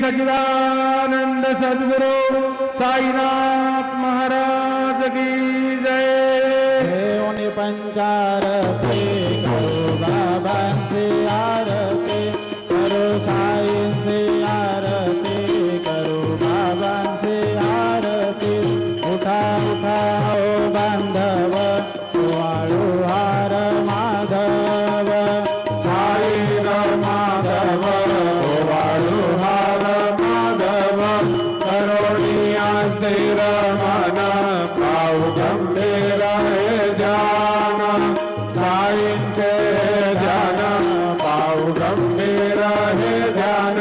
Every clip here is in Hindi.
सच्चिदानंद सद्गुरु साईनाथ महाराज की जय। देवनी पंचारती करो बाबांची आरती करो साईंची आरती करो बाबांची आरती। उठा उठा हो बांधव वाळू हार माधव साई माधव वाळू हार माधव करोडिया स्थिर मन पाऊ गंभीर हे ध्यान साईंचे ध्यान पाऊ गंभीर हे ध्यान।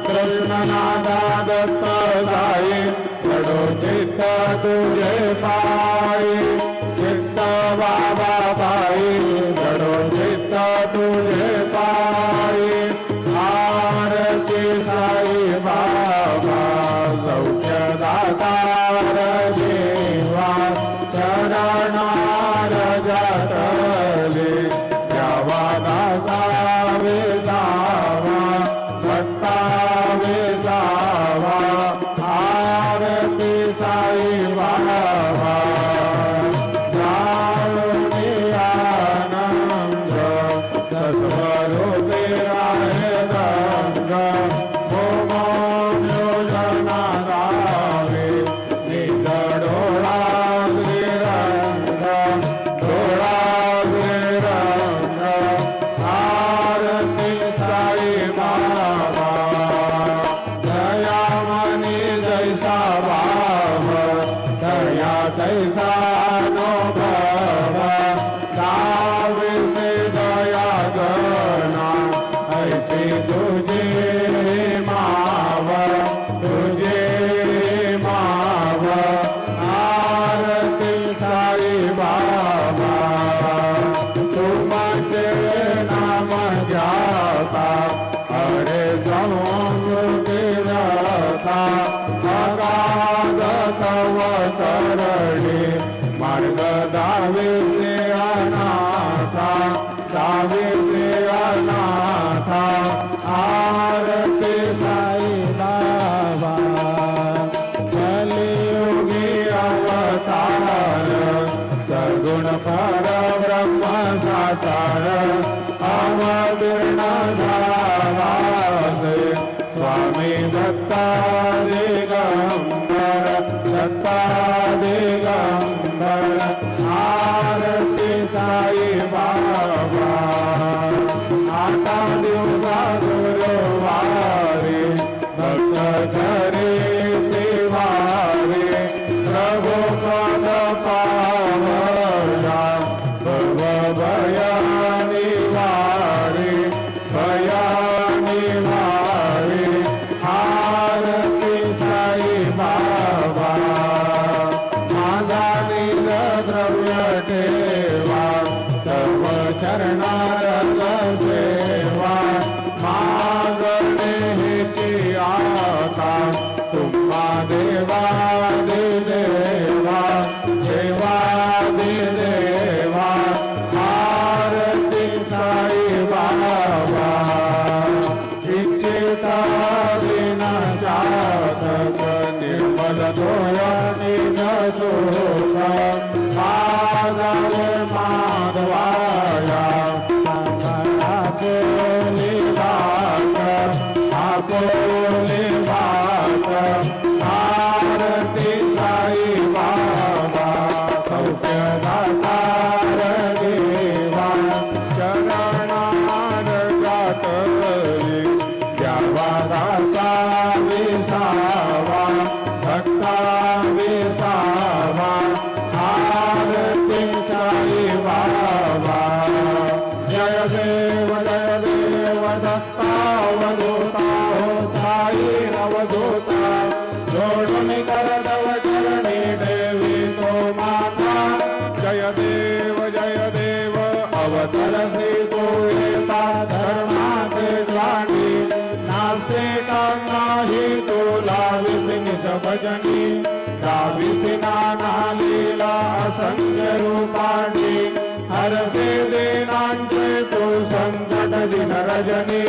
कृष्ण नादा दत्त साई पडो चित्त तुझे पायी चित्त बाबा पायी पडो चित्त तुझे पायी। आरती साई बाबा सौख्य दातार देवा चरणार जातले द्यावा दासा विसावा भक्ता विसावा। आरती साई बाबा जाऊनी आनंद सस्वरूपी आहे गंग भूमोन योजना गावे निज डोळा श्रीरंग डोळा श्रीरंग। आरती साई बाबा दयामणी जैसा भाव दया तैसा अनुभव दावे से दया गणा ऐसी तुझे माव तुझे माव। आरती साई बाबा तुमचे नाम जाता अरे संस्कृता अगाध तव करणे मार्ग दावे से अनाथा दावे से अनाथा। आरती साई बाबा कलियुगी अवतार सगुण पर ब्रह्म साकार अवतीर्ण झालासे स्वामी दत्ता दिगंबर दत्ता दिगंबर। आरती साई बाबा आता दिवसा गुरुवारी भक्त घरी तिवारी प्रभु पद पावला भव भयानी वारी भयानी वारी। आरती साई बाबा माझा नील द्रव्य ठेवा तव चरणारत सेवा मागणे हेती आता तुम्हा देवा देवा देवा देवा। आरती साई बाबा इच्छिता दिन जातक निर्मल दोयनी नसोत माधव माधवाया आपोली बात आपोली बात। आरती साई बाबा सौख्य दातार देवा चरणार जातली द्यावा दासा विसावा भक्ता विसावा। आरती साई बाबा जय देव दत्तावधूता हो साई अवधूता जोडून करदव चरणी देवी तो माता। जय देव अवतरसी तू येता धर्माचे ज्वाणी नास्ते काम नाही तुला विसिनिश भजनी गाविसी नाना लीला असंख्य रूपाणी हरसे दीनांचे तू संकट दिन रजनी।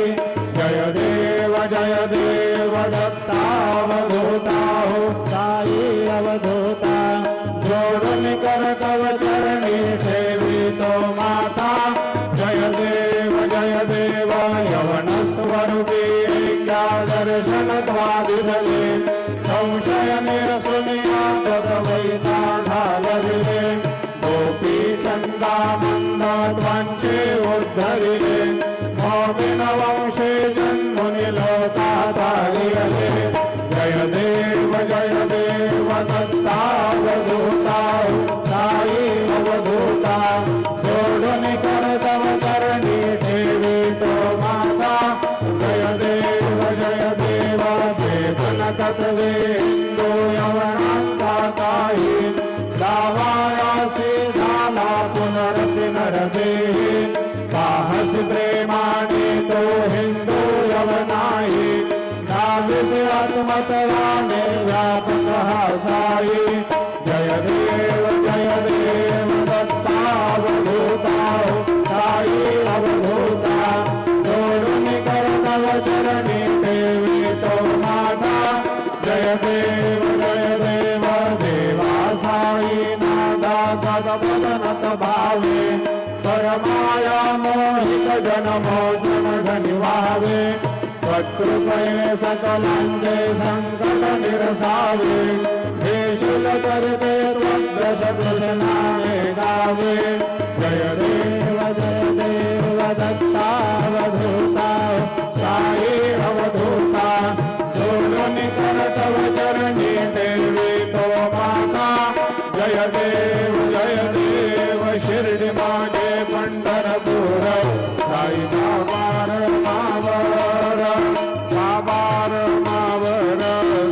जय देव जय देव दत्तावधूता हो साई अवधूता जोडून कर तव चरणी ठेवी तो माता जय देव यवन स्वरूपी क्या दर्शन द्वादिले संशय निरसुनिया तद्वैता ढालविले गोपी चंदा मंदध्वंसे उद्धरिले मोमिन वंशे जन्मुनि लोकातारिले जय देव दत्तावधूता साई अवधूता जोडून कर तव चरणी ठेवी तो माता जय देव चेतन तत्वे इंदो यवनांचा काही दावायासी झाला पुनरती नरदेही पाहस प्रेमाने तो हिंदू यवनाही नाविस आत्मतराने व्यापक हा साई जय देव दत्तावधूता साई अवधूता जोडून कर तव चरणी देवी तो माता जय देव देवा साई नादा तदपदनत भावे परमाया मोहित जनमोचन धनिवावे त्वत्कृपये सकलांचे संकट निरसावे देशुल करते त्वद्दश कृष्णाने गावे जय देव दत्तावधूता साई अवधूता जोडून कर तव चरणी देवी तो माता जय देव शिर्डी माझे पंढरपूर साई बाबार मावर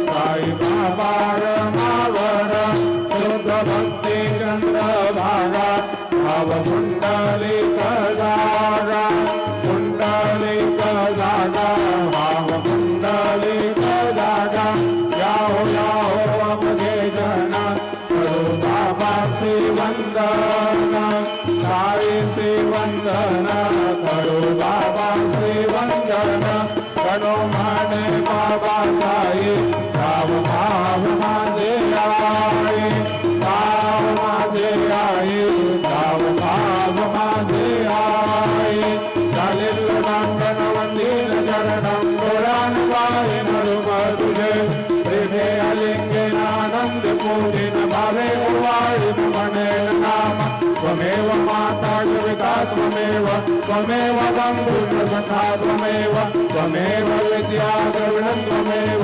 साई बाबार मावर शुद्ध भक्ती चंद्रभागा भाव पुंडलिक जागा भाव पुंडलिक जागा याहो अमगे जन करो बाबा श्री वंदना साई श्री वंदना करो बाबा श्री वंदना करो माने बाबा साई भाव माझे आई भाव माझे आई चालेल नांगन वंदीन चरणं पुराण वायन रूप तुझे हृदय आलिंगनानंद पूजिन भावे उवाळिन मनेन नाम त्वमेव माता जगता त्वमेव बन्धुः सखा त्वमेव विद्या द्रविणं त्वमेव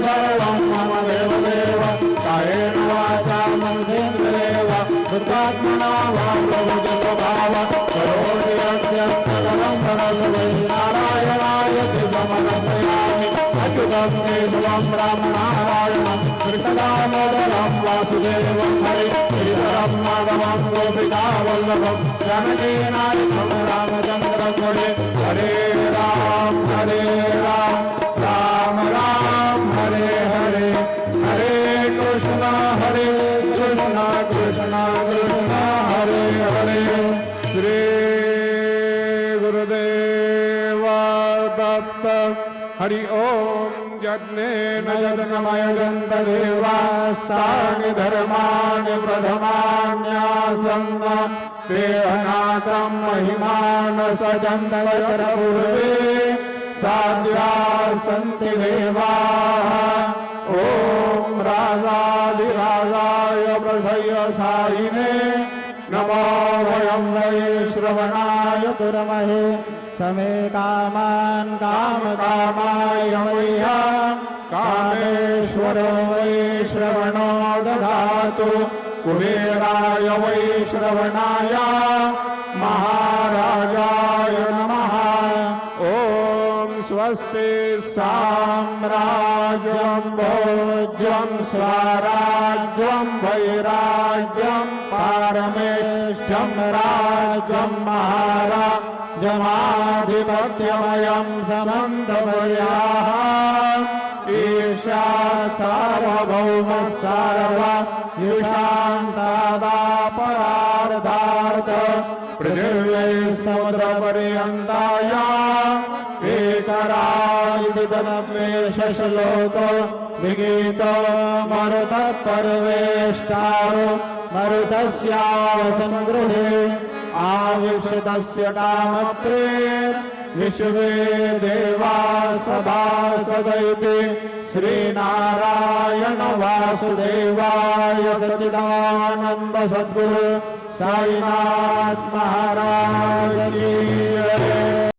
सर्वं मम देव कायेन वाचा मनसेन्द्रियेण कृतात्मना वा प्रभुजस्वभाव करोति यज्ञं सकलं परस्मै नारायणाय समर्पयामि अच्युतं केशवं रामनारायणं कृष्णदामोदरं वासुदेवं हरि श्रीधरं माधवं गोपिकावल्लभं जानकीनायकं रामचन्द्रं हरे राम राम राम हरे हरे हरे कृष्ण कृष्ण हरे हरे श्री गुरुदेव दत्त हरि ओम यज्ञेन यज्ञमयजन्त देवास्तानि धर्माणि प्रथमान्यासन्न देहनाथं महिमान सजन्त पूर्वे साध्या सन्ति देवाः ॐ राजाधिराजाय प्रसह्य सायिने नमो वयं वै श्रवणाय कुर्महे समे कामान् कामकामाय मह्यं कामेश्वरो वै श्रवणो ददातु कुबेराय वै श्रवणाय महाराजाय नमः ॐ स्वस्ति साम्राज्यं भोज्यं स्वराज्यं वैराज्यं पारमेष्ठ्यं राज्यं महाराजमाधिपत्यमयं समन्तवर्याः ईशा सार्वभौम सर्वयुषान्तादापरार्धार्थ पृथिव्यै समुद्रपर्यन्ताय एकराय श्लोको विगीतो मरुतः परवेष्टारो मरुतस्यावसङ्गृहे आविक्षतस्य कामप्रेर विश्वे देवा सभासदैति श्रीनारायण वासुदेवाय सच्चिदानंद सद्गुरु साईनाथ महाराज की जय।